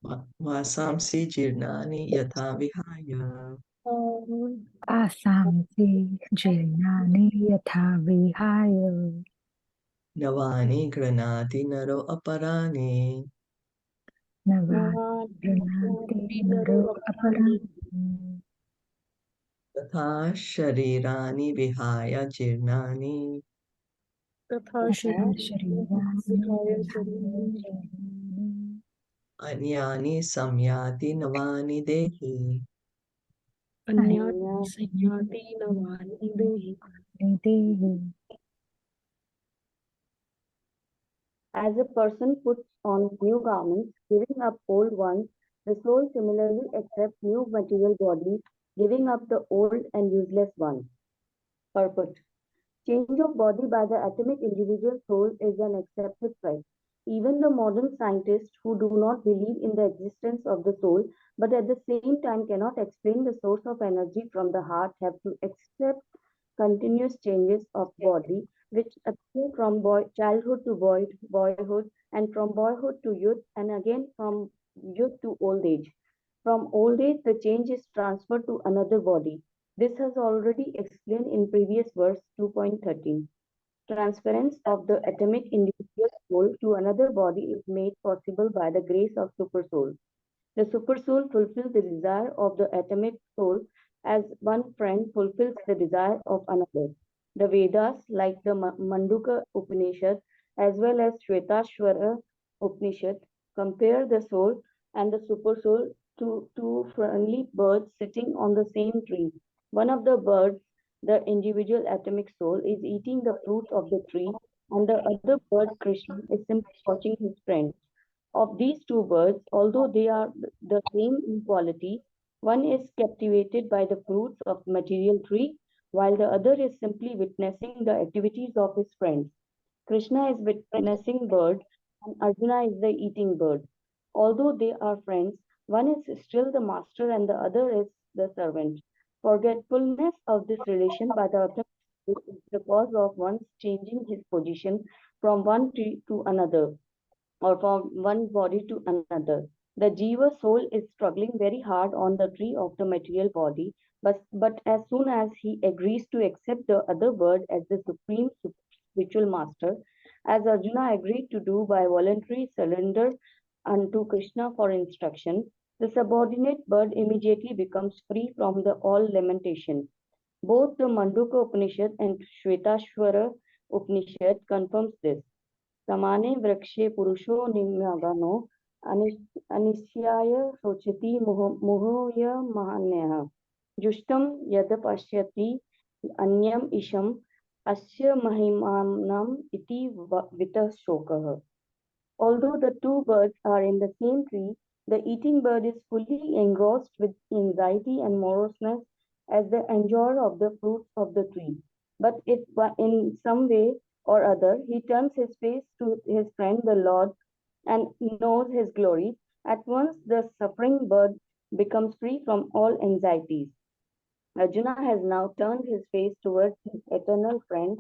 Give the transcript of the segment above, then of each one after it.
Vasamsi jirnani yatha vihaya Asamsi Jainani Yatha Vihaya navani granati naro aparani Navadrananti Naro Aparani तथा शरीरानि विहाय जीर्णानि Tatha Sharirani Vihaya Jainani अन्यानि संयाति नवानि देहि Dehi. As a person puts on new garments, giving up old ones, the soul similarly accepts new material bodies, giving up the old and useless ones. Purport. Change of body by the atomic individual soul is an accepted fact. Even the modern scientists who do not believe in the existence of the soul, but at the same time cannot explain the source of energy from the heart, have to accept continuous changes of body which appear from childhood to boyhood, and from boyhood to youth, and again from youth to old age. From old age, the change is transferred to another body. This has already explained in previous verse 2.13. Transference of the atomic individual soul to another body is made possible by the grace of Supersoul. The Supersoul fulfills the desire of the atomic soul as one friend fulfills the desire of another. The Vedas, like the Manduka Upanishad as well as Shvetashvara Upanishad, compare the soul and the Supersoul to two friendly birds sitting on the same tree. One of the birds, the individual atomic soul, is eating the fruit of the tree, and the other bird, Krishna, is simply watching his friend. Of these two birds, although they are the same in quality, one is captivated by the fruits of material tree, while the other is simply witnessing the activities of his friends. Krishna is witnessing bird and Arjuna is the eating bird. Although they are friends, one is still the master and the other is the servant. Forgetfulness of this relation by the other is the cause of one's changing his position from one tree to another, or from one body to another. The Jiva soul is struggling very hard on the tree of the material body, but as soon as he agrees to accept the other bird as the supreme spiritual master, as Arjuna agreed to do by voluntary surrender unto Krishna for instruction, the subordinate bird immediately becomes free from the all lamentation. Both the Manduka Upanishad and Shvetashvara Upanishad confirms this. समाने वृक्षे पुरुषो निम्नगनो अनिश्याय शोचति मुहूयमान्यः जुष्टं यद पश्यति अन्यम ईशम अस्य महिमानम इति वितः शोकः. Although the two birds are in the same tree, the eating bird is fully engrossed with anxiety and moroseness as the enjoyer of the fruits of the tree. But if in some way or other he turns his face to his friend the Lord and knows his glory, at once the suffering bird becomes free from all anxieties. Arjuna has now turned his face towards his eternal friend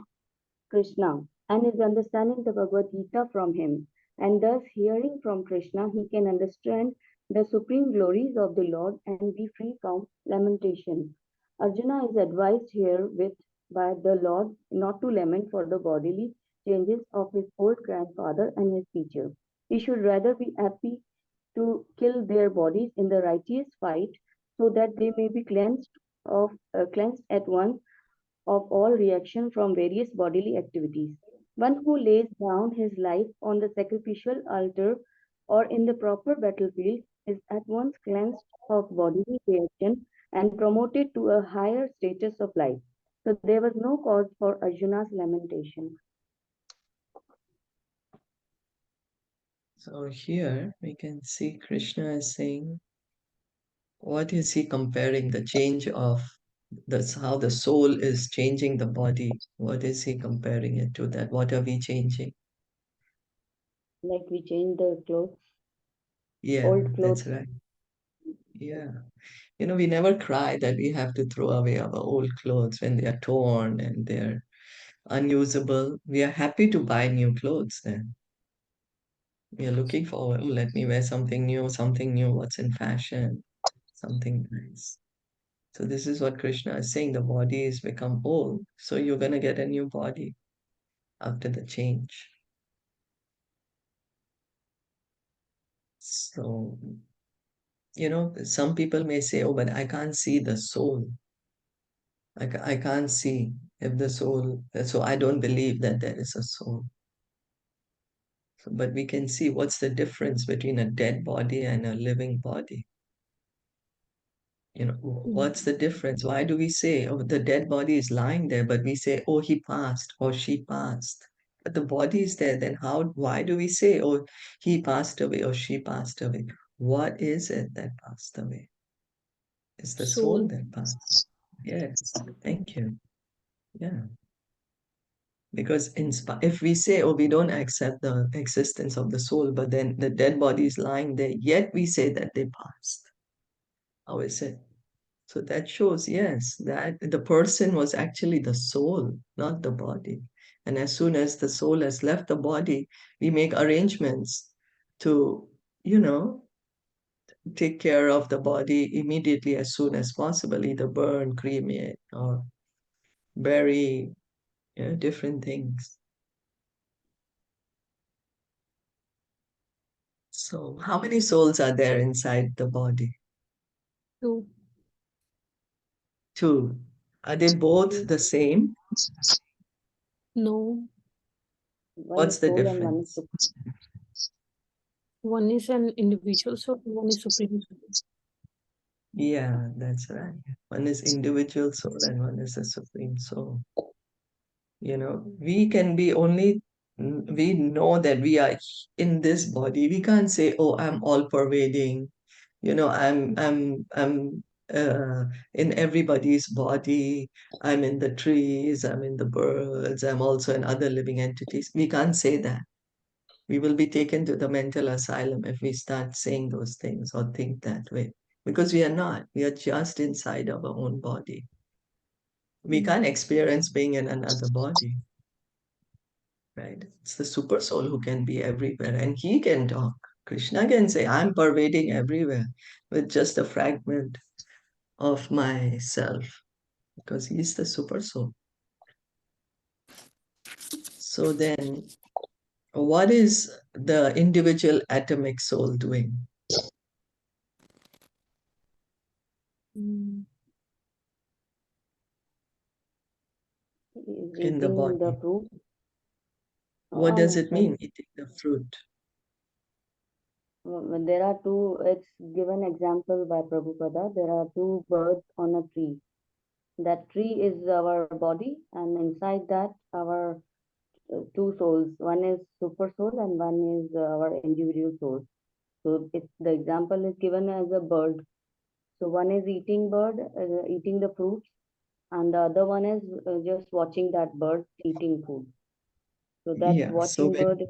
Krishna and is understanding the Bhagavad Gita from him. And thus, hearing from Krishna, he can understand the supreme glories of the Lord and be free from lamentation. Arjuna is advised herewith by the Lord not to lament for the bodily changes of his old grandfather and his teacher. He should rather be happy to kill their bodies in the righteous fight so that they may be cleansed at once of all reaction from various bodily activities. One who lays down his life on the sacrificial altar or in the proper battlefield is at once cleansed of bodily reaction and promoted to a higher status of life. So there was no cause for Arjuna's lamentation. So here we can see Krishna is saying, what is he comparing the change of that's how the soul is changing the body? What is he comparing it to that? What are we changing? Like we change the clothes, Yeah, old that's clothes. right. Yeah. We never cry that we have to throw away our old clothes when they are torn and they're unusable. We are happy to buy new clothes then. We are looking for, oh, let me wear something new, what's in fashion, something nice. So this is what Krishna is saying. The body is become old. So you're going to get a new body after the change. So, some people may say, oh, but I can't see the soul. I can't see if the soul, so I don't believe that there is a soul. So, but we can see what's the difference between a dead body and a living body. What's the difference? Why do we say, oh, the dead body is lying there, but we say, oh, he passed or she passed? But the body is there, then why do we say, oh, he passed away or she passed away? What is it that passed away? It's the soul Soul. that passed. Yes, thank you. Yeah. Because if we say, oh, we don't accept the existence of the soul, but then the dead body is lying there, yet we say that they passed. How is it? So that shows, yes, that the person was actually the soul, not the body. And as soon as the soul has left the body, we make arrangements to, take care of the body immediately as soon as possible, either burn, cremate, or bury, different things. So how many souls are there inside the body? Two. Two. Are they both the same? No. One What's is the soul and one is difference? One is an individual soul, one is supreme soul. Yeah, that's right. One is individual soul and one is the supreme soul. We can be only, we know that we are in this body. We can't say, oh, I'm all pervading. I'm in everybody's body. I'm in the trees, I'm in the birds, I'm also in other living entities. We can't say that. We will be taken to the mental asylum if we start saying those things or think that way. Because we are not. We are just inside of our own body. We can't experience being in another body, right? It's the super soul who can be everywhere and he can talk. Krishna can say, I'm pervading everywhere with just a fragment of myself because he's the super soul. So then, what is the individual atomic soul doing? is In the eating the body? fruit. What does it Sorry. mean, eating the fruit? There are two, it's given example by Prabhupada. There are two birds on a tree. That tree is our body, and inside that, our two souls. One is super soul, and one is our individual soul. So the example is given as a bird. So one is eating eating the fruits, and the other one is just watching that bird eating food. So that Yeah, so watching bird is,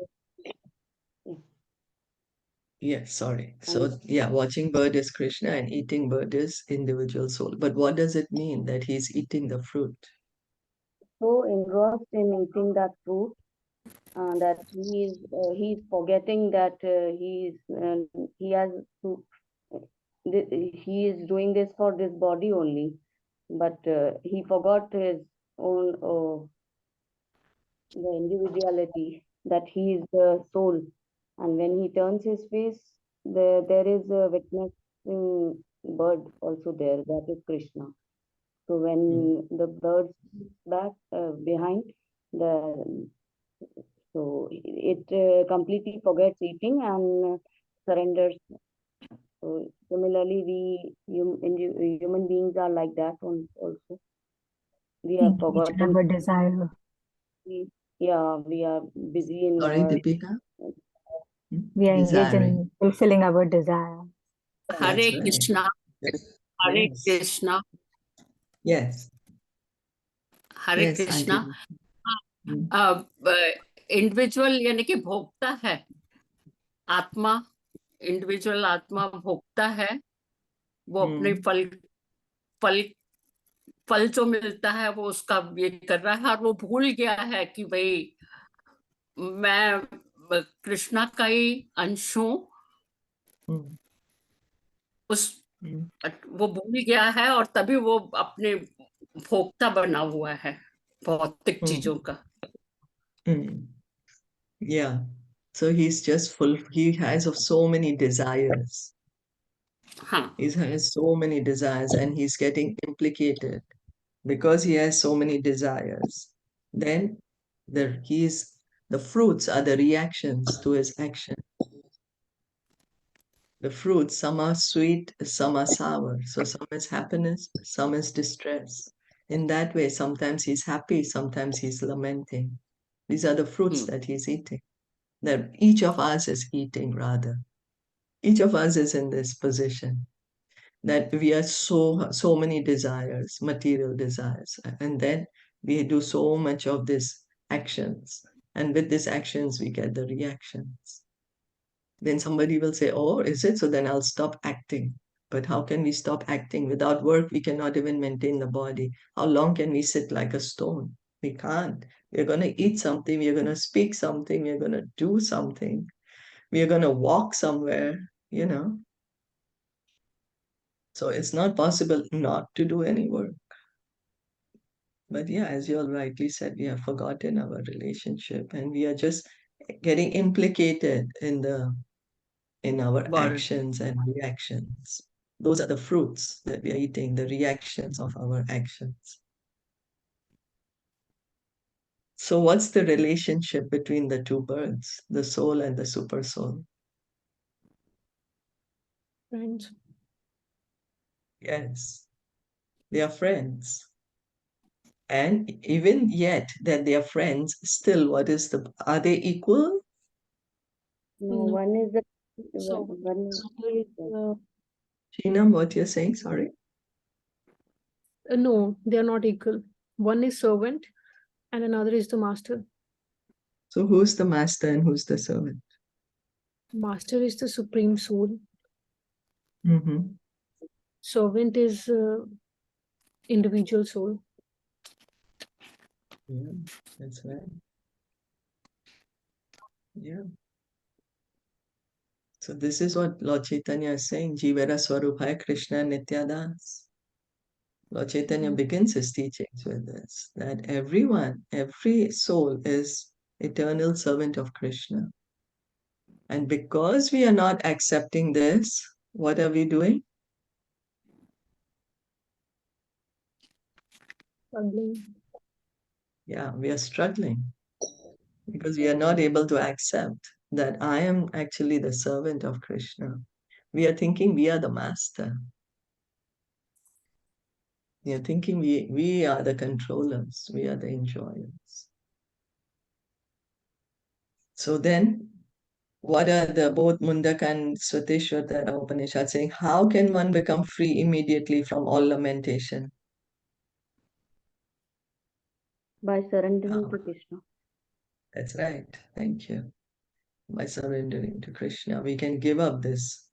yeah, sorry. and So yeah, watching bird is Krishna and eating bird is individual soul. But what does it mean that he's eating the fruit? so engrossed in eating that fruit that he's forgetting that he has to he is doing this for this body only, but he forgot his own the individuality that he is the soul, and when he turns his face, there is a witnessing bird also there, that is Krishna. So when the bird back behind the so it completely forgets eating and surrenders. So similarly, human beings are like that also. We have Engage in forgotten. our desire. Yeah, we are busy in Sorry, our. Deepika? We are engaged Desiring. in fulfilling our desire. That's Hare right. Krishna, Hare Yes. Krishna, Yes. Hare Yes, Auntie. Krishna. Mm. Individual यानी कि भोगता है, आत्मा, individual आत्मा भोगता है, वो अपने फल फल फल जो मिलता है वो उसका ये कर रहा है और वो भूल गया है कि भाई मैं कृष्णा का ही अंश हूँ, Mm, उस mm, वो भूल गया है और तभी वो अपने भोक्ता बना हुआ है भौतिक mm, चीजों का। mm. Yeah. So he's just full, he has of so many desires. हाँ, He has so many desires and he's getting implicated because he has so many desires. Then the fruits are the reactions to his action. The fruits, some are sweet, some are sour. So some is happiness, some is distress. In that way, sometimes he's happy, sometimes he's lamenting. These are the fruits that he's eating, that each of us is eating, rather. Each of us is in this position that we are so many desires, material desires, and then we do so much of these actions, and with these actions we get the reactions. Then somebody will say, oh, is it? So then I'll stop acting. But how can we stop acting? Without work, we cannot even maintain the body. How long can we sit like a stone? We can't. We're going to eat something. We're going to speak something. We're going to do something. We're going to walk somewhere. So it's not possible not to do any work. But yeah, as you all rightly said, we have forgotten our relationship and we are just getting implicated in our world। actions and reactions. Those are the fruits that we are eating, the reactions of our actions. So what's the relationship between the two birds, the soul and the super soul? Friends. Yes, they are friends. And even yet that they are friends, still are they equal? No, No. one is the So one is master is, Shinam, what you're saying? Sorry. no, they are not equal. One is servant and another is the master. So who's the master and who's the servant? Master is the supreme soul. Mm-hmm. Servant is individual soul. Yeah, that's right. Yeah. So this is what Lord Chaitanya is saying, Jivara Swarupaya Krishna Nityadas. Lord Chaitanya begins his teachings with this, that every soul is eternal servant of Krishna. And because we are not accepting this, what are we doing? Struggling. Yeah, we are struggling because we are not able to accept that I am actually the servant of Krishna. We are thinking we are the master. We are thinking we are the controllers, we are the enjoyers. So then, what are the both Mundaka and Svateshwara Upanishad saying? How can one become free immediately from all lamentation? by surrendering How? to Krishna. That's right. Thank you. By surrendering to Krishna, we can give up this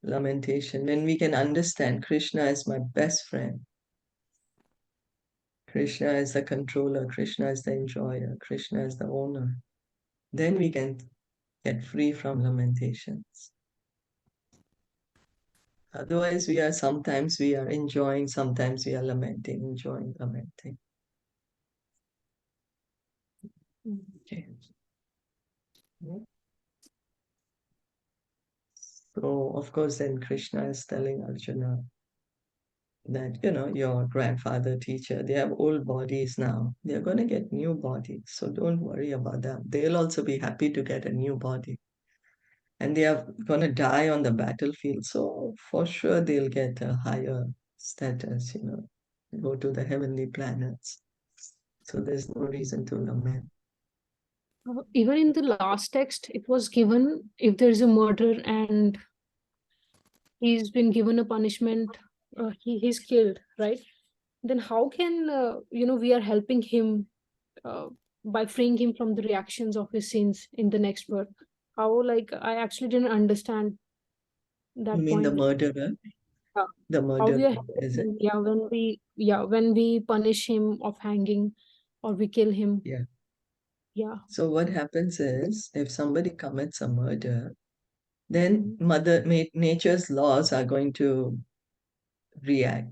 lamentation. When we can understand Krishna is my best friend, Krishna is the controller, Krishna is the enjoyer, Krishna is the owner, then we can get free from lamentations. Otherwise, sometimes we are enjoying, sometimes we are lamenting, enjoying, lamenting. Okay. So, of course, then Krishna is telling Arjuna that, your grandfather, teacher, they have old bodies now. They're going to get new bodies. So don't worry about them. They'll also be happy to get a new body. And they are going to die on the battlefield. So for sure, they'll get a higher status, go to the heavenly planets. So there's no reason to lament. Even in the last text, it was given if there is a murder and he's been given a punishment, he's killed, right? Then how can we are helping him by freeing him from the reactions of his sins in the next birth? How, like, I actually didn't understand You that mean the point. murderer? Yeah. The How we murderer, are is it? when we punish him of hanging or we kill him. Yeah. Yeah. So what happens is, if somebody commits a murder, then nature's laws are going to react,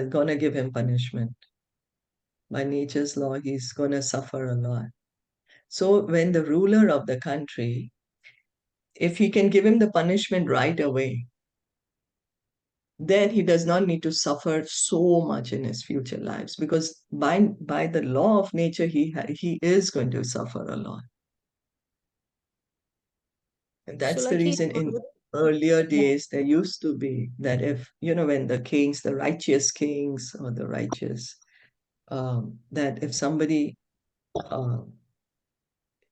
gonna give him punishment. By nature's law, he's gonna suffer a lot. So when the ruler of the country, if he can give him the punishment right away, then he does not need to suffer so much in his future lives, because by the law of nature, he is going to suffer a lot. And So that's the like he reason in already, earlier days, there used to be that if, when the kings, the righteous kings or the righteous, that if somebody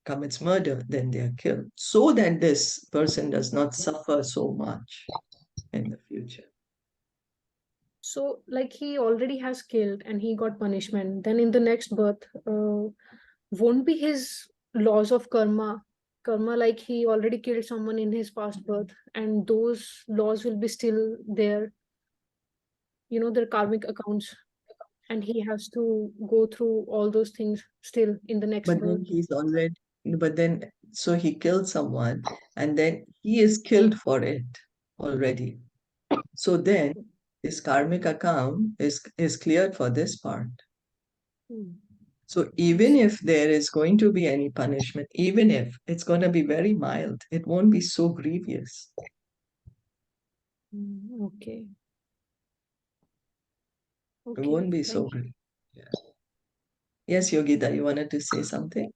commits murder, then they are killed, so that this person does not suffer so much in the future. so like he already has killed and he got punishment. Then in the next birth, won't be his laws of karma, like he already killed someone in his past birth, and those laws will be still there, their karmic accounts, and he has to go through all those things still in the next But birth. then so he killed someone, and then he is killed for it already. So then his karmic account is cleared for this part. So even if there is going to be any punishment, even if it's going to be very mild, it won't be so grievous. Okay. It won't be Thank so you. grievous. Yeah. Yes, Yogita, you wanted to say something?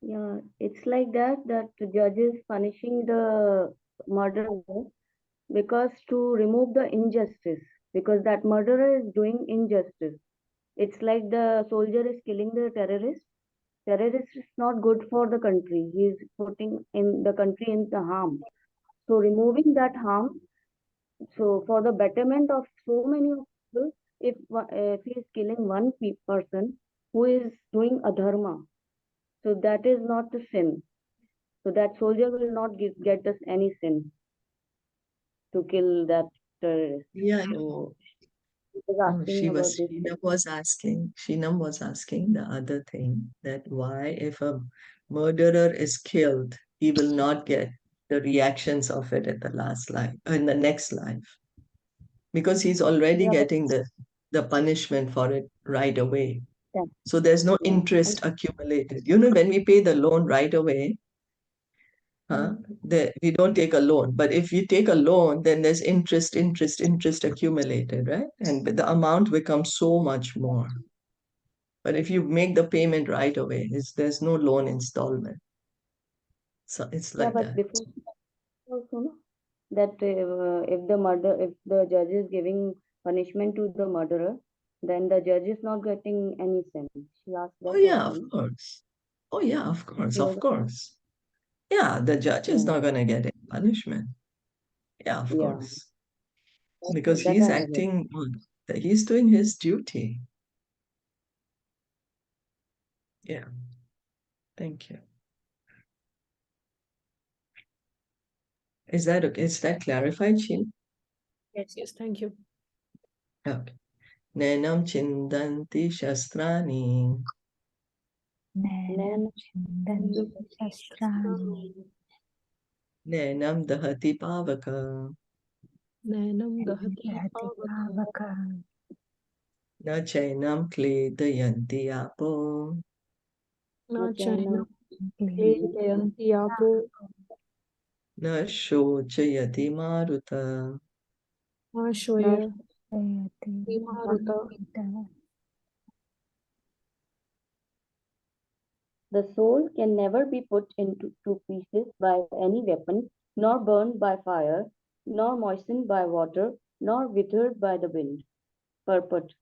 Yeah, it's like that the judge is punishing the murderer because to remove the injustice, because that murderer is doing injustice. It's like the soldier is killing the terrorist. Terrorist is not good for the country. He is putting in the country in the harm. So removing that harm, so for the betterment of so many people, if he is killing one person who is doing adharma, so that is not the sin. So that soldier will not get us any sin to kill that terrorist. Yeah. So he was Oh, asking about this thing. Shinam was asking the other thing, that why, if a murderer is killed, he will not get the reactions of it at the last life, in the next life, because he's already Yeah, but getting the punishment for it right away. yeah, So there's no yeah. interest accumulated. When we pay the loan right away, we don't take a loan. But if you take a loan, then there's interest accumulated, right? And the amount becomes so much more. But if you make the payment right away, there's no loan installment. So it's Yeah, like but that. before also, no, that if the judge is giving punishment to the murderer, then the judge is not getting any sin. She asked Oh that yeah, of question. course. Oh yeah, of course, She was, of course. Yeah, the judge is yeah, not gonna get any punishment. Yeah, of yeah. course. Because That he's I heard. acting he's doing his duty. Yeah, thank you. Is that okay? Is that clarified, Shin? Yes, thank you. Okay. Nenam chindanti shastrani. Nenam chindanti shastrani. Nenam dahati pavaka. Nainam dahati Dahati pavaka. pavaka. Na chainam kledayanti apo. Na China. chainam kledayanti apo. Na shochayati maruta. Na Now, shoya Jayati maruta. Maruta. the soul can never be put into two pieces by any weapon, nor burned by fire, nor moistened by water, nor withered by the wind. Purport.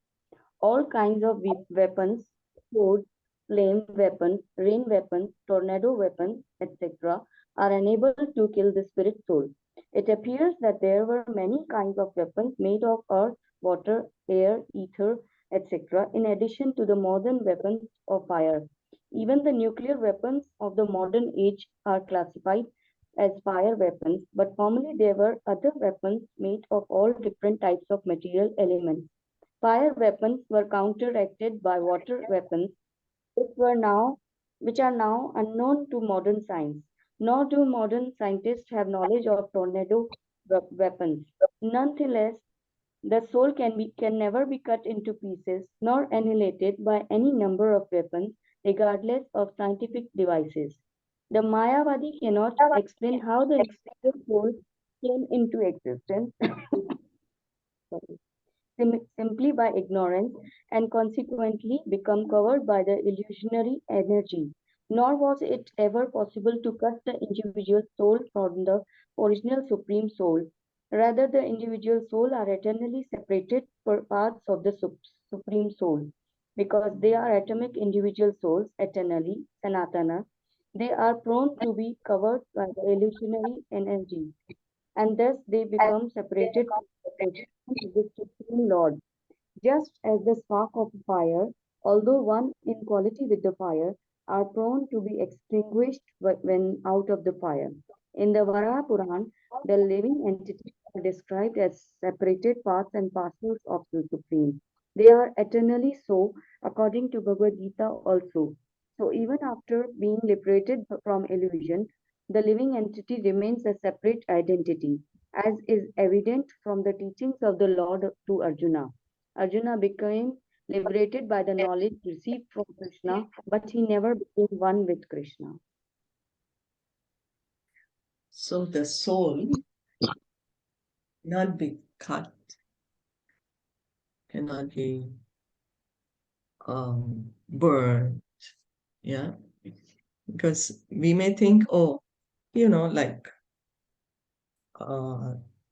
All kinds of weapons, swords, flame weapons, rain weapons, tornado weapons, etc., are unable to kill the spirit soul. It appears that there were many kinds of weapons made of earth, water, air, ether, etc., in addition to the modern weapons of fire. Even the nuclear weapons of the modern age are classified as fire weapons, but formerly there were other weapons made of all different types of material elements. Fire weapons were counteracted by water weapons, which are now unknown to modern science. Nor do modern scientists have knowledge of tornado weapons. Nonetheless, the soul can never be cut into pieces nor annihilated by any number of weapons, regardless of scientific devices. The Mayavadi cannot explain how the individual soul came into existence sorry, simply by ignorance and consequently become covered by the illusionary energy. Nor was it ever possible to cut the individual soul from the original Supreme Soul. Rather, the individual soul are eternally separated parts of the Supreme Soul. Because they are atomic individual souls, eternally, Sanatana, they are prone to be covered by the illusionary energy, and thus they become separated from the position of the Supreme Lord. Just as the spark of fire, although one in quality with the fire, are prone to be extinguished when out of the fire. In the Varaha Puran, the living entities are described as separated parts and parcels of the Supreme. They are eternally so, according to Bhagavad Gita also. So even after being liberated from illusion, the living entity remains a separate identity, as is evident from the teachings of the Lord to Arjuna. Arjuna became liberated by the knowledge received from Krishna, but he never became one with Krishna. So the soul cannot be cut, cannot be burned, yeah? Because we may think, oh, like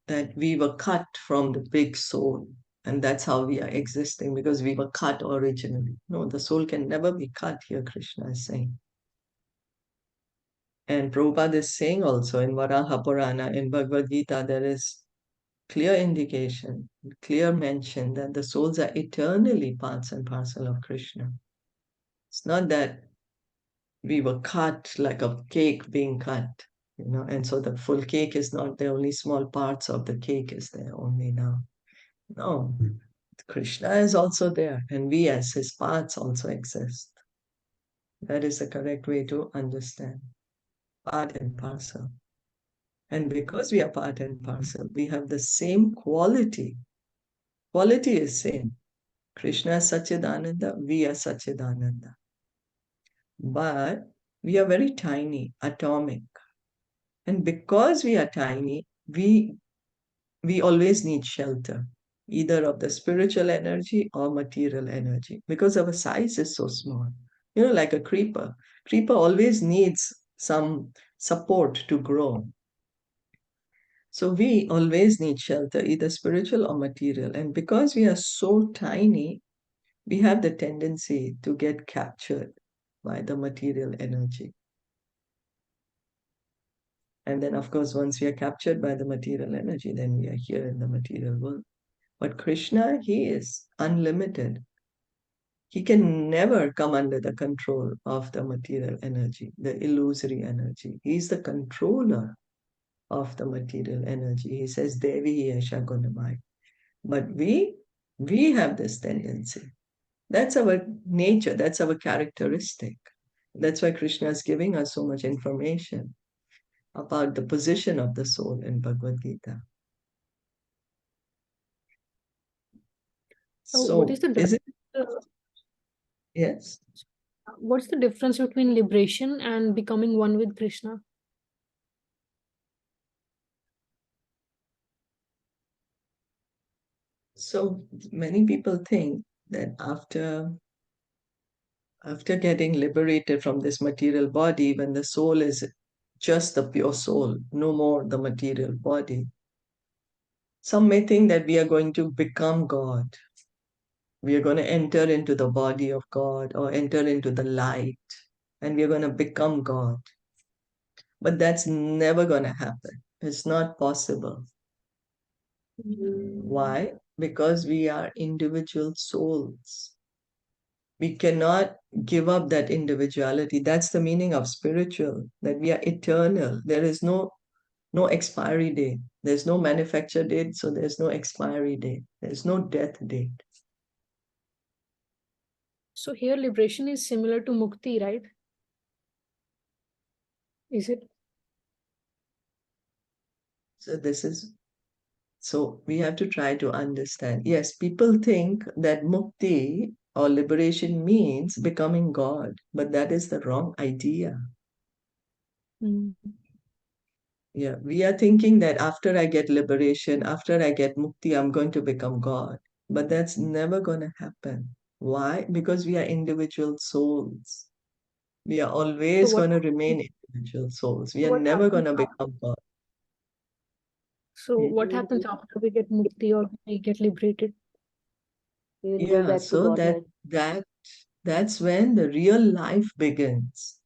that we were cut from the big soul, and that's how we are existing, because we were cut originally. No, the soul can never be cut here, Krishna is saying. And Prabhupada is saying also in Varaha Purana, in Bhagavad Gita, there is clear indication, clear mention that the souls are eternally parts and parcel of Krishna. It's not that we were cut like a cake being cut, and so the full cake is not there, only small parts of the cake is there only now. No, Krishna is also there, and we as his parts also exist. That is the correct way to understand. Part and parcel. And because we are part and parcel, we have the same quality. Quality is same. Krishna is Satchidananda, we are Satchidananda. But we are very tiny, atomic. And because we are tiny, we always need shelter, either of the spiritual energy or material energy, because our size is so small. Like a creeper. Creeper always needs some support to grow. So we always need shelter, either spiritual or material. And because we are so tiny, we have the tendency to get captured by the material energy. And then, of course, once we are captured by the material energy, then we are here in the material world. But Krishna, he is unlimited. He can never come under the control of the material energy, the illusory energy. He's the controller of the material energy. He says, Devi Yesha Gunamai. But we have this tendency. That's our nature, that's our characteristic. That's why Krishna is giving us so much information about the position of the soul in Bhagavad Gita. What is So, the is it? uh, Yes. what's the difference between liberation and becoming one with Krishna? So many people think that after getting liberated from this material body, when the soul is just the pure soul, no more the material body, some may think that we are going to become God. We are going to enter into the body of God or enter into the light, and we are going to become God. But that's never going to happen. It's not possible. Why? Because we are individual souls. We cannot give up that individuality. That's the meaning of spiritual, that we are eternal. There is no expiry date. There's no manufacture date, so there's no expiry date. There's no death date. So here liberation is similar to mukti, right? Is it? So we have to try to understand. Yes, people think that mukti or liberation means becoming God, but that is the wrong idea. Mm. Yeah, we are thinking that after I get liberation, after I get mukti, I'm going to become God. But that's never going to happen. Why? Because we are individual souls. We are So always going to remain individual souls. We are what never going happens to after? become God. So Y- what happens after we get mukti or we get liberated? We will go Yeah, back to so Godhead. that's when the real life begins.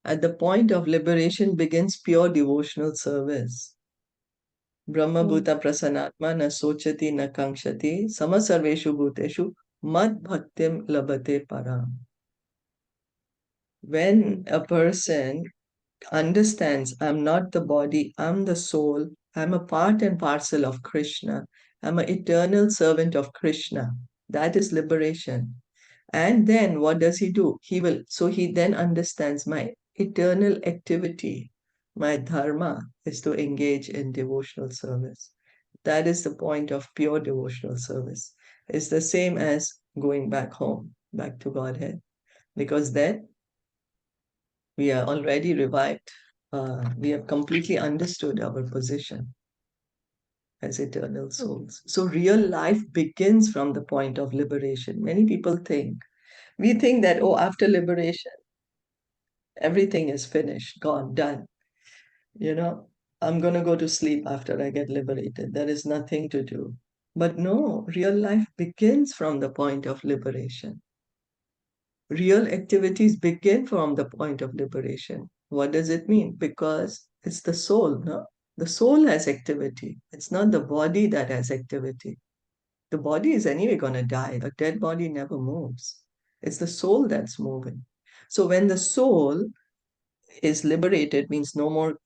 At the point of liberation begins pure devotional service. Brahma Mm. bhuta prasanatma na sochati na kankshati samasarveshu bhuteshu mad bhaktim labhate param. When a person understands I'm not the body, I'm the soul, I'm a part and parcel of Krishna, I'm an eternal servant of Krishna, that is liberation. And then what does he do? He then understands my eternal activity, my dharma is to engage in devotional service. That is the point of pure devotional service. It's the same as going back home, back to Godhead, because then we are already revived. We have completely understood our position as eternal souls. So real life begins from the point of liberation. Many people think, we think that, oh, after liberation, everything is finished, gone, done. I'm going to go to sleep after I get liberated. There is nothing to do. But no, real life begins from the point of liberation. Real activities begin from the point of liberation. What does it mean? Because it's the soul, no? The soul has activity. It's not the body that has activity. The body is anyway going to die. A dead body never moves. It's the soul that's moving. So when the soul is liberated, means no more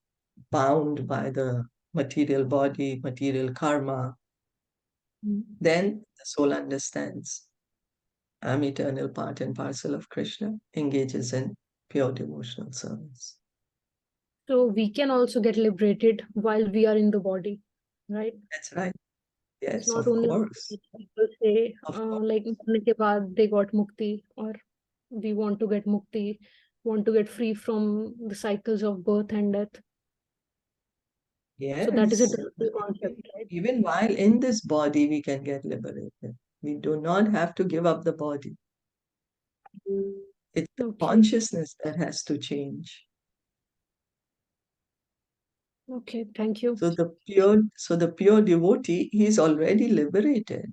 bound by the material body, material karma, Mm. then the soul understands I'm eternal part and parcel of Krishna, engages in pure devotional service. So we can also get liberated while we are in the body, right? That's right. It's Yes, not of only course. people say Of course. like मरने के बाद they got mukti, or we want to get mukti, want to get free from the cycles of birth and death. So that is a Yes. different concept, right? Even while in this body, we can get liberated. We do not have to give up the body. It's the Okay. consciousness that has to change. Okay, thank you. So the pure devotee, he is already liberated.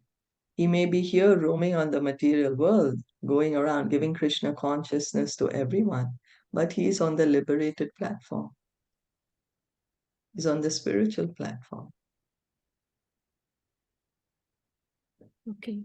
He may be here roaming on the material world, going around giving Krishna consciousness to everyone, but he is on the liberated platform. He's on the spiritual platform. Okay.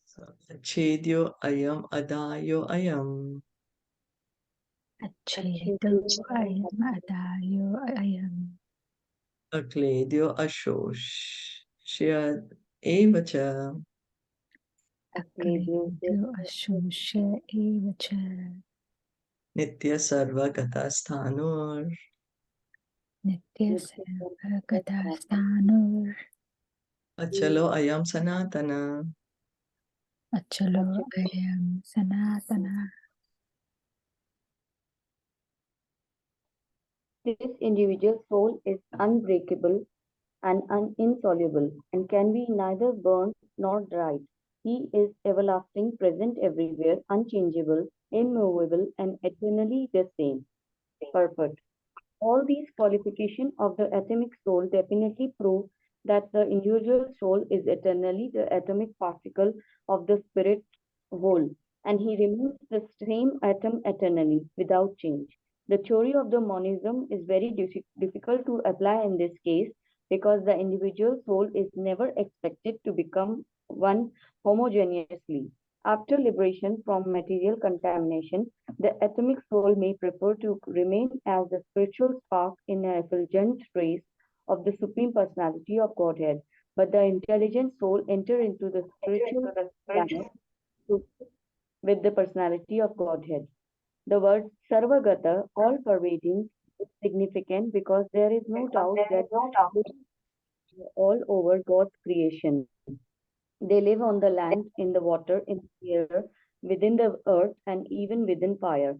So, Chedyo ayam adayo ayam. Acchedo ayam adayo ayam. Akledyo ashosh. Shyad evacha. Akledo ashosha evacha. Nitya sarva gata sthanur. Nitya sarvagata stanur. Achalo ayam sanatana. Achalo ayam sanatana. This individual soul is unbreakable and insoluble, and can be neither burnt nor dried. He is everlasting, present everywhere, unchangeable, immovable, and eternally the same. Perfect. All these qualifications of the atomic soul definitely prove that the individual soul is eternally the atomic particle of the spirit whole, and he remains the same atom eternally without change. The theory of the monism is very difficult to apply in this case because the individual soul is never expected to become one homogeneously. After liberation from material contamination, the atomic soul may prefer to remain as the spiritual spark in a effulgent rays of the Supreme Personality of Godhead. But the intelligent soul enter into the spiritual planet with the personality of Godhead. The word Sarvagata, all pervading, is significant because there is no doubt that they are all over God's creation. They live on the land, in the water, in the air, within the earth, and even within fire.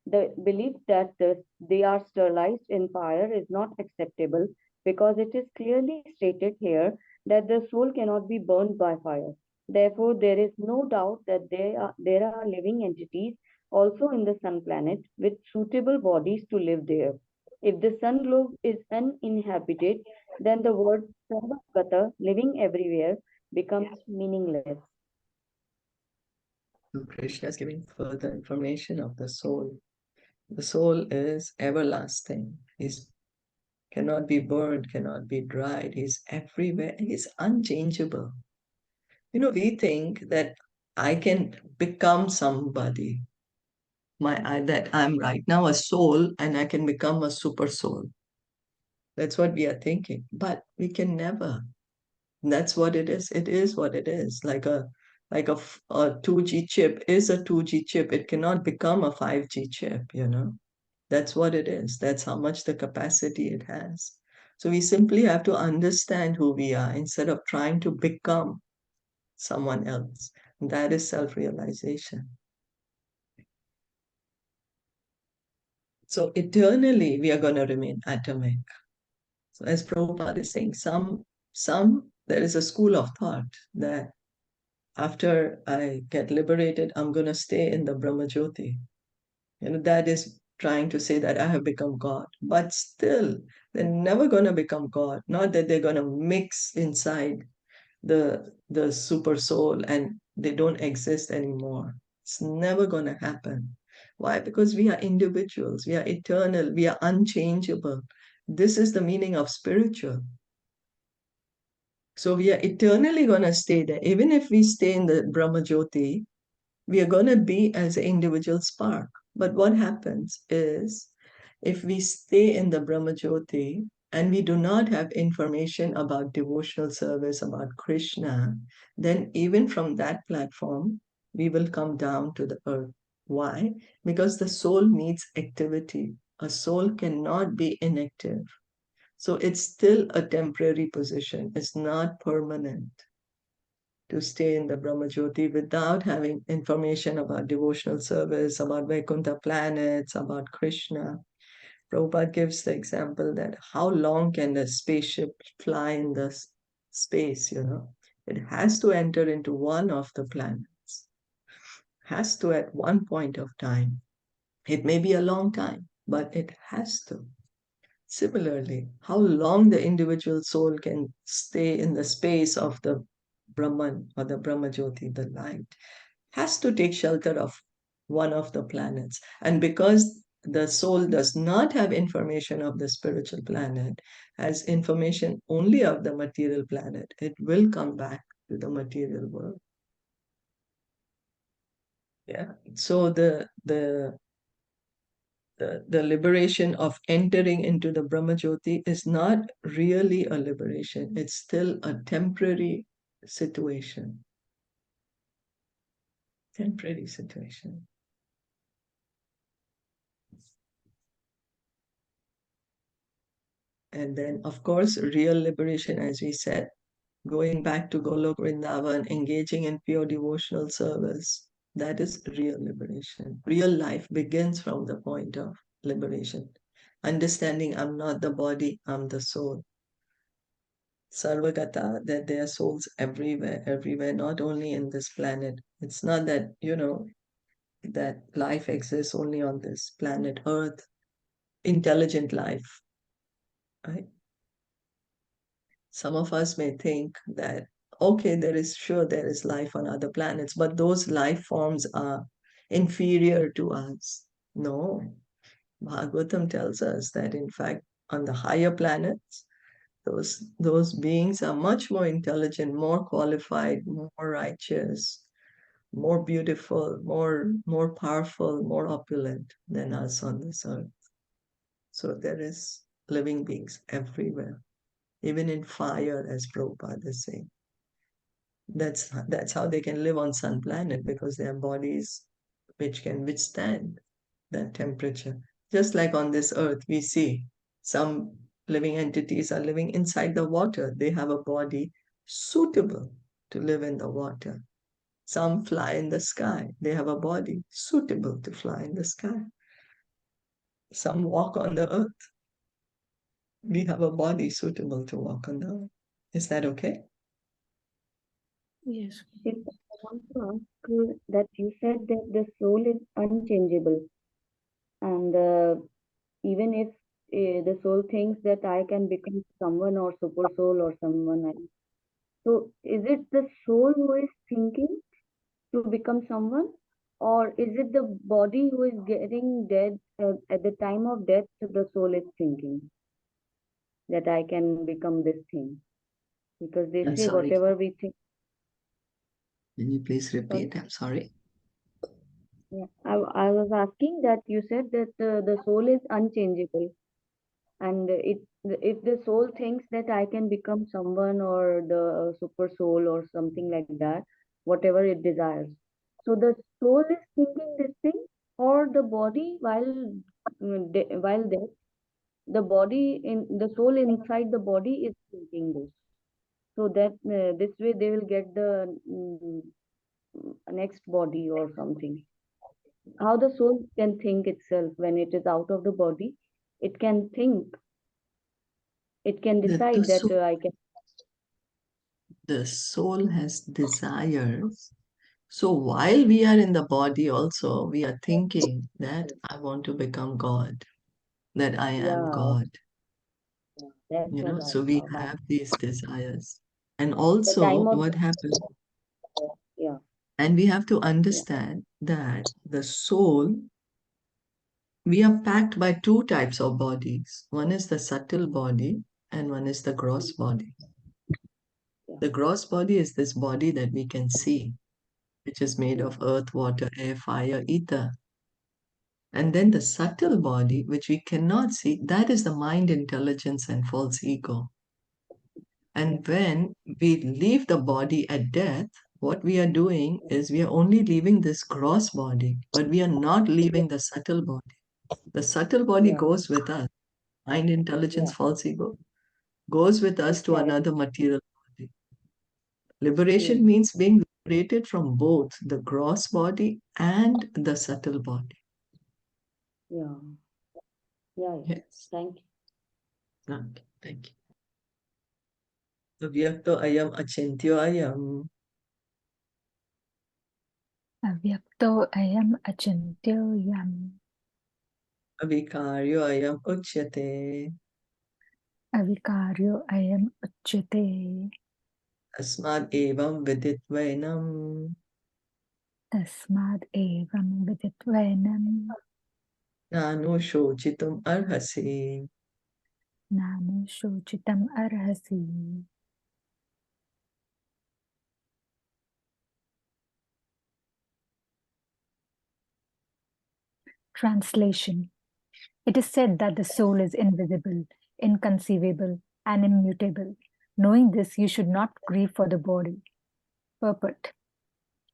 The belief that they are sterilized in fire is not acceptable because it is clearly stated here that the soul cannot be burned by fire. Therefore, there is no doubt that there are living entities also in the sun planet with suitable bodies to live there. If the sun globe is uninhabited, then the word Sarvagata, living everywhere, becomes meaningless. So Krishna is giving further information of the soul. The soul is everlasting. He's cannot be burned, cannot be dried. He's everywhere. He's unchangeable. We think that I can become somebody. That I'm right now a soul and I can become a super soul. That's what we are thinking. But we can never. That's what it is. It is what it is. A 2G chip is a 2G chip. It cannot become a 5G chip. That's what it is. That's how much the capacity it has. So we simply have to understand who we are instead of trying to become someone else. That is self-realization. So eternally, we are going to remain atomic. So as Prabhupada is saying, there is a school of thought that after I get liberated, I'm going to stay in the Brahma Jyoti. That is trying to say that I have become God. But still, they're never going to become God. Not that they're going to mix inside the super soul and they don't exist anymore. It's never going to happen. Why? Because we are individuals, we are eternal, we are unchangeable. This is the meaning of spiritual. So we are eternally going to stay there. Even if we stay in the Brahma Jyoti, we are going to be as an individual spark. But what happens is, if we stay in the Brahma Jyoti and we do not have information about devotional service, about Krishna, then even from that platform, we will come down to the earth. Why? Because the soul needs activity. A soul cannot be inactive. So it's still a temporary position. It's not permanent to stay in the Brahma Jyoti without having information about devotional service, about Vaikuntha planets, about Krishna. Prabhupada gives the example that how long can a spaceship fly in the space? It has to enter into one of the planets, has to at one point of time. It may be a long time, but it has to. Similarly, how long the individual soul can stay in the space of the Brahman or the Brahma Jyoti, the light, has to take shelter of one of the planets. And because the soul does not have information of the spiritual planet, has information only of the material planet, it will come back to the material world. Yeah. So the liberation of entering into the Brahma Jyoti is not really a liberation. It's still a temporary situation. Temporary situation. And then, of course, real liberation, as we said, going back to Golok Vrindavan, engaging in pure devotional service, that is real liberation. Real life begins from the point of liberation. Understanding I'm not the body, I'm the soul. Sarvagata, that there are souls everywhere, not only in this planet. It's not that, that life exists only on this planet Earth, intelligent life, right? Some of us may think that, okay, there is life on other planets, but those life forms are inferior to us. No, Bhagavatam tells us that in fact, on the higher planets, those beings are much more intelligent, more qualified, more righteous, more beautiful, more powerful, more opulent than us on this earth. So there is living beings everywhere, even in fire, as Prabhupada is saying. That's how they can live on sun planet, because they have bodies which can withstand that temperature. Just like on this earth, we see some living entities are living inside the water. They have a body suitable to live in the water. Some fly in the sky. They have a body suitable to fly in the sky. Some walk on the earth. We have a body suitable to walk on the earth. Is that okay? Yes. If I want to ask that you said that the soul is unchangeable, and even if the soul thinks that I can become someone or super soul or someone else, so is it the soul who is thinking to become someone, or is it the body who is getting dead at the time of death? The soul is thinking that I can become this thing, because they I'm say sorry. whatever we think. Can you please Sorry. repeat? I'm sorry. Yeah, I was asking that you said that the soul is unchangeable, and if the soul thinks that I can become someone or the super soul or something like that, whatever it desires, so the soul is thinking this thing, or the body while dead, the body in the soul inside the body is thinking this, so that this way they will get the next body or something. How the soul can think itself when it is out of the body, it can think, it can decide that I can. The soul has desires. So while we are in the body also, we are thinking that I want to become God, that I am Yeah, God. that's You what know, I so we thought. have these desires. And The time also of what happens, yeah, and we have to yeah, understand that the soul, we are packed by two types of bodies. One is the subtle body and one is the gross body. yeah, The gross body is this body that we can see, which is made yeah, of earth, water, air, fire, ether. And then the subtle body, which we cannot see, that is the mind, intelligence, and false ego. yeah, And when we leave the body at death, what we are doing is we are only leaving this gross body, but we are not leaving the subtle body. The subtle body yeah, goes with us. Mind, intelligence, yeah. false ego goes with us It to carries. another material body. Yes, Liberation means being liberated from both the gross body and the subtle body. yeah, yeah, yeah. Yes. Thank you. Okay, thank you. Avyakto ayam achintyo ayam. Avyakto ayam achintyo yam. Avikaryo ayam uchyate. Avikaryo ayam uchyate. Asmad evam viditvainam. Tasmad evam viditvainam. Nanu shochitum arhasi. Nanu shochitam arhasi. Translation. It is said that the soul is invisible, inconceivable, and immutable. Knowing this, you should not grieve for the body. Purport.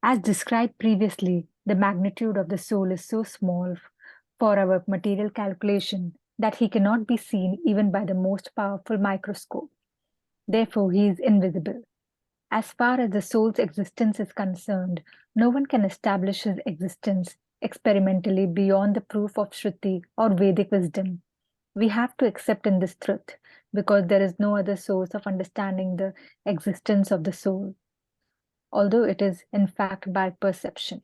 As described previously, the magnitude of the soul is so small for our material calculation that he cannot be seen even by the most powerful microscope. Therefore, he is invisible. As far as the soul's existence is concerned, no one can establish his existence experimentally beyond the proof of Shruti or Vedic wisdom. We have to accept in this truth because there is no other source of understanding the existence of the soul, although it is in fact by perception.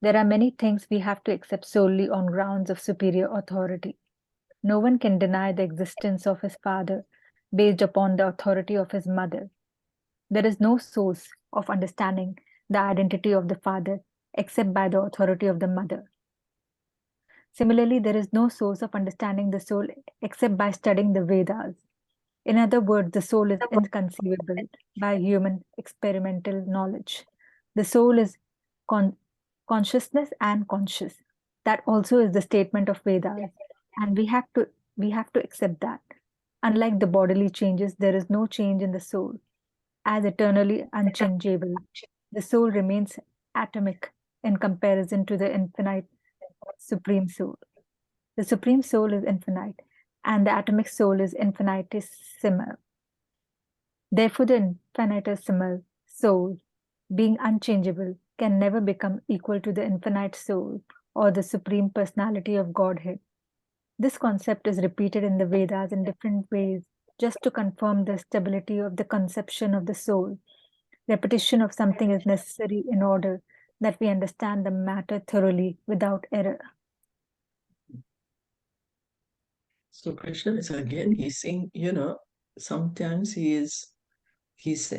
There are many things we have to accept solely on grounds of superior authority. No one can deny the existence of his father based upon the authority of his mother. There is no source of understanding the identity of the father except by the authority of the mother. Similarly, there is no source of understanding the soul except by studying the Vedas. In other words, the soul is inconceivable by human experimental knowledge. The soul is consciousness and conscious. That also is the statement of Vedas, and we have to accept that. Unlike the bodily changes, there is no change in the soul. As eternally unchangeable, the soul remains atomic in comparison to the infinite Supreme Soul. The Supreme Soul is infinite, and the atomic soul is infinitesimal. Therefore, the infinitesimal soul, being unchangeable, can never become equal to the infinite soul or the Supreme Personality of Godhead. This concept is repeated in the Vedas in different ways just to confirm the stability of the conception of the soul. Repetition of something is necessary in order that we understand the matter thoroughly without error. So Krishna is again, he's saying, sometimes he's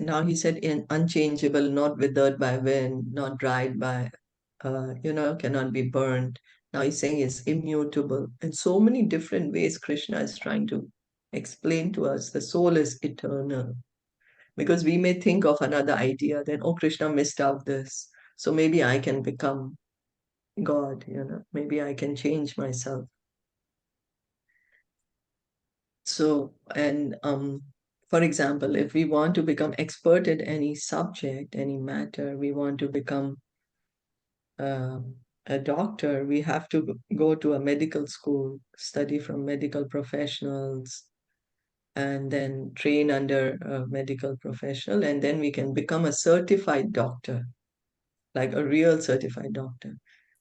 now he said unchangeable, not withered by wind, not dried by, cannot be burned. Now he's saying it's immutable. In so many different ways, Krishna is trying to explain to us the soul is eternal. Because we may think of another idea, then, oh, Krishna missed out this. So maybe I can become God, maybe I can change myself. So, and for example, if we want to become expert at any subject, any matter, we want to become a doctor, we have to go to a medical school, study from medical professionals, and then train under a medical professional, and then we can become a certified doctor, like a real certified doctor.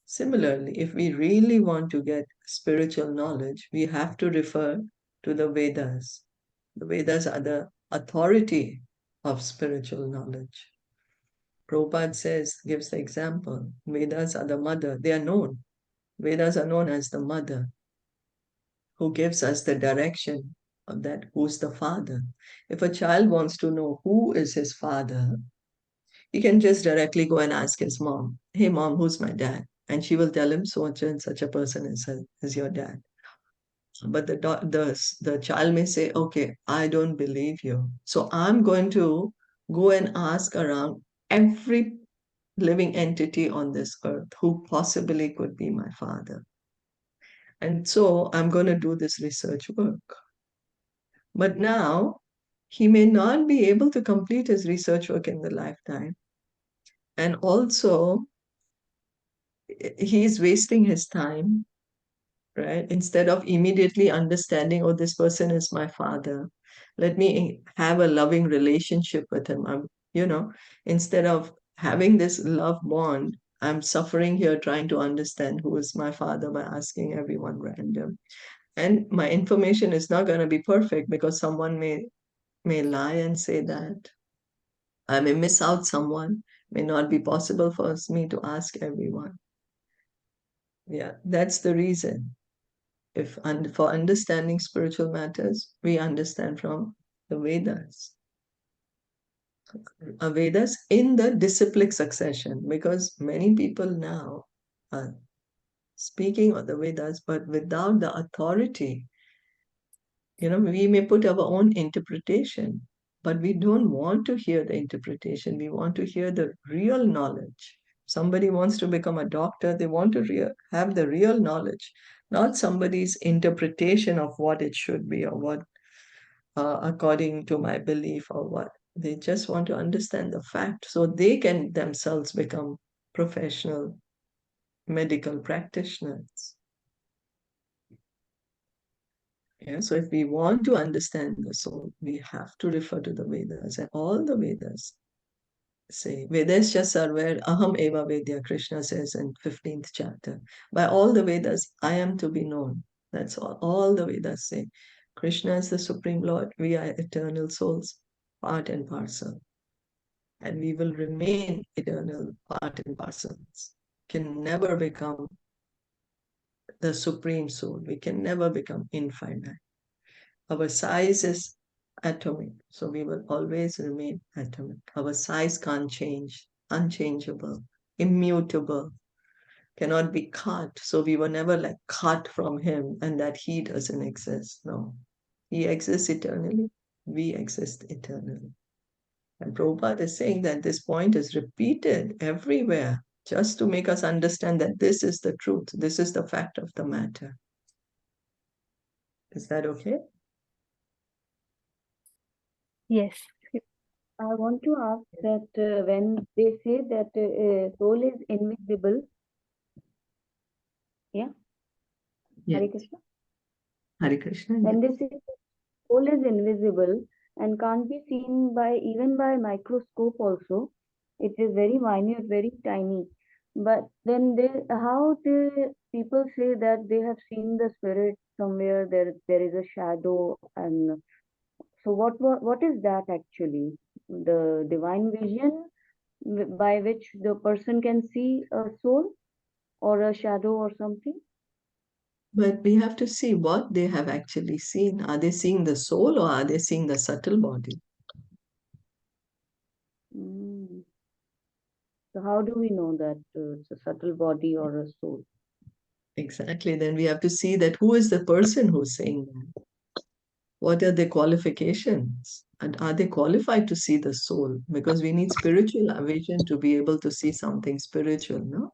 Similarly, if we really want to get spiritual knowledge, we have to refer to the Vedas. The Vedas are the authority of spiritual knowledge. Prabhupada gives the example, Vedas are the mother. They are known. Vedas are known as the mother who gives us the direction of that, who's the father. If a child wants to know who is his father, he can just directly go and ask his mom, hey mom, who's my dad? And she will tell him such and such a person is your dad. But the child may say, okay, I don't believe you. So I'm going to go and ask around every living entity on this earth who possibly could be my father. And so I'm going to do this research work. But now he may not be able to complete his research work in the lifetime. And also, he's wasting his time, right? Instead of immediately understanding, oh, this person is my father, let me have a loving relationship with him. Instead of having this love bond, I'm suffering here trying to understand who is my father by asking everyone random. And my information is not going to be perfect because someone may lie and say that. I may miss out someone, may not be possible for me to ask everyone. Yeah, that's the reason. For understanding spiritual matters, we understand from the Vedas. Vedas in the disciplic succession, because many people now are speaking of the Vedas, but without the authority. We may put our own interpretation, but we don't want to hear the interpretation. We want to hear the real knowledge. Somebody wants to become a doctor, they want to have the real knowledge, not somebody's interpretation of what it should be or what, according to my belief or what. They just want to understand the fact so they can themselves become professional medical practitioners. Yeah, so if we want to understand the soul, we have to refer to the Vedas. And all the Vedas say, Vedasya sarver aham eva vedya, Krishna says in 15th chapter. By all the Vedas, I am to be known. That's all. All the Vedas say, Krishna is the Supreme Lord. We are eternal souls, part and parcel. And we will remain eternal, part and parcels. Can never become the Supreme Soul. We can never become infinite. Our size is atomic, so we will always remain atomic. Our size can't change, unchangeable, immutable, cannot be cut. So we were never like cut from him and that he doesn't exist. No, he exists eternally. We exist eternally. And Prabhupada is saying that this point is repeated everywhere. just to make us understand that this is the truth, this is the fact of the matter. Is that okay? Yes. I want to ask that when they say that soul is invisible, yeah, Yes. Hare Krishna. Hare Krishna. When Yes. they say soul is invisible and can't be seen by even by microscope also, it is very minute, very tiny. But then how the people say that they have seen the spirit somewhere, there is a shadow, and so what is that actually? The divine vision by which the person can see a soul or a shadow or something? But we have to see what they have actually seen. Are they seeing the soul or are they seeing the subtle body? Mm. So how do we know that it's a subtle body or a soul? Exactly. Then we have to see that who is the person who's saying that? What are their qualifications? And are they qualified to see the soul? Because we need spiritual vision to be able to see something spiritual, no?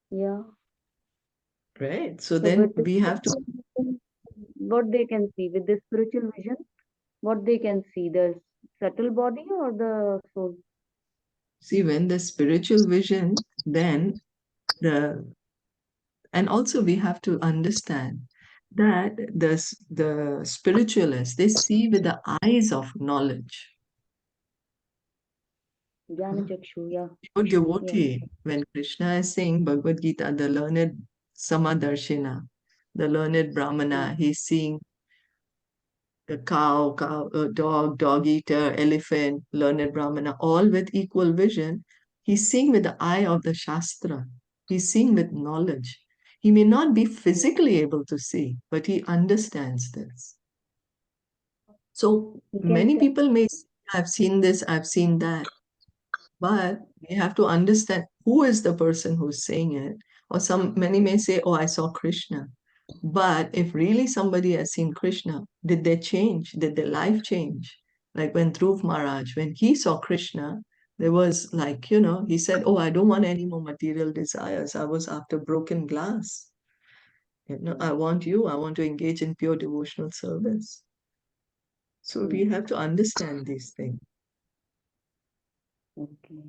Yeah. Right. So So then with the we have to spiritual vision, what they can see with the spiritual vision, what they can see, the subtle body or the soul? see when the spiritual vision, then the and also we have to understand that the spiritualists, they see with the eyes of knowledge. Jnana Chakshu, yeah. Your Yeah. devotee, when Krishna is saying Bhagavad Gita, the learned Samadarshina, the learned Brahmana, Mm. he's seeing a cow, a dog eater, elephant, learned Brahmana, all with equal vision. He's seeing with the eye of the Shastra. He's seeing with knowledge. He may not be physically able to see, but he understands this. So He can many sense. people may say, I've seen this, I've seen that. But we have to understand who is the person who's saying it. Or many may say, oh, I saw Krishna. But if really somebody has seen Krishna, did they change? Did their life change? Like when Dhruv Maharaj, when he saw Krishna, there was like, he said, oh, I don't want any more material desires. I was after broken glass. I want you. I want to engage in pure devotional service. So we have to understand these things. Okay.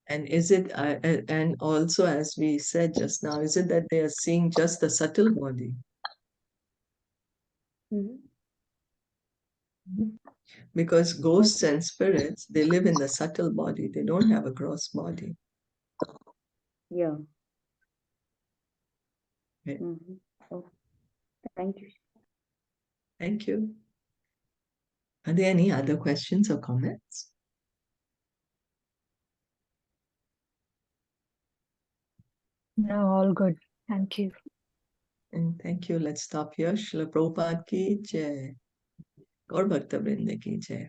And is it, and also as we said just now, is it that they are seeing just the subtle body? Mm-hmm. Because ghosts Okay. and spirits, they live in the subtle body. They don't have a gross body. Yeah. Okay. Mm-hmm. Oh, thank you. Thank you. Are there any other questions or comments? No, all good. Thank you. And thank you. Let's stop here. Srila Prabhupada ki jai. Gaur Bhakta Vrinda ki jai.